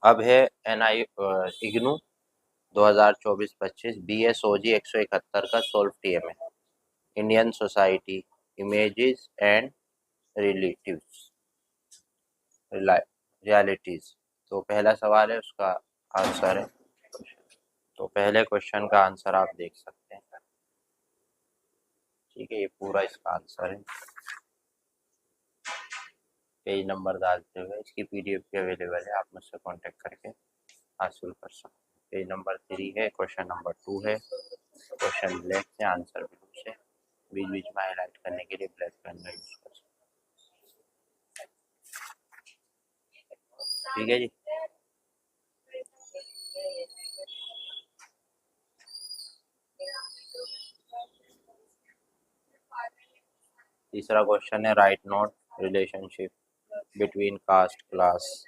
अब है NI IGNOU 2024-25 BSOG 171 का solve TMA Indian society images and relatives realities. तो पहला सवाल है, उसका आंसर है। तो पहले क्वेश्चन का आंसर आप देख सकते हैं। ठीक है, ये पूरा इसका आंसर है। पेज नंबर डालते हुए इसकी PDF भी अवेलेबल है, आप मुझसे कांटेक्ट करके हासिल कर सकते हैं। पेज नंबर 3 है, क्वेश्चन नंबर 2 है। क्वेश्चन ब्लैक से, आंसर ब्लू से, बीच बीच में हाईलाइट करने के लिए ब्लैक पेन का यूज कर सकते हैं। ठीक है जी। तीसरा क्वेश्चन है, write note relationship between caste class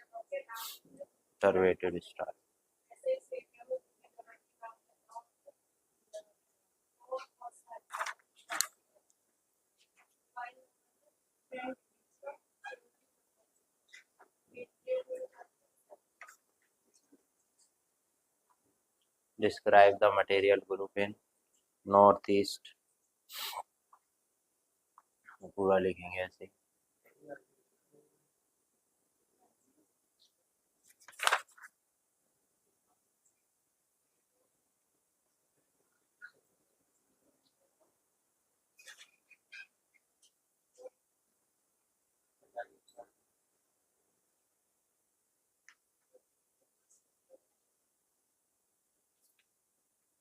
टर्वेटेड star. Describe the material group in north east. पूरा लिखेंगे ऐसे।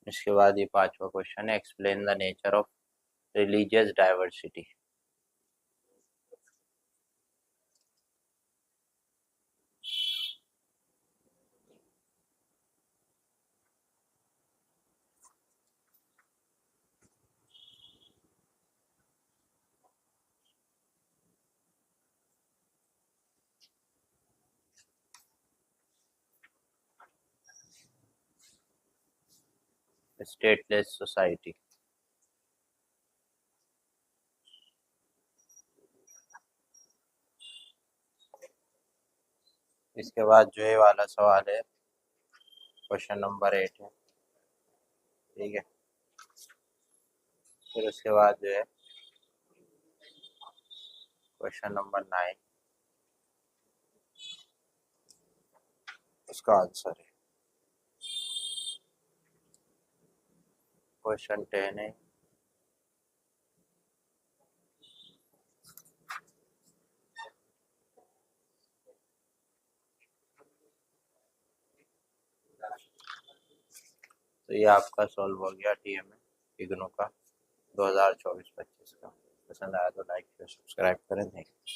इसके बाद ये 5वां क्वेश्चन है, explain the nature of religious diversity. Stateless society. इसके बाद जो ये वाला सवाल है, क्वेश्चन नंबर 8 है। ठीक है, फिर उसके बाद जो है क्वेश्चन नंबर 9, उसका आंसर है। क्वेश्चन 10 है, तो ये आपका सॉल्व हो गया TMA इग्नू का 2024-25 का। पसंद आया तो लाइक शेयर सब्सक्राइब करें। Thank you.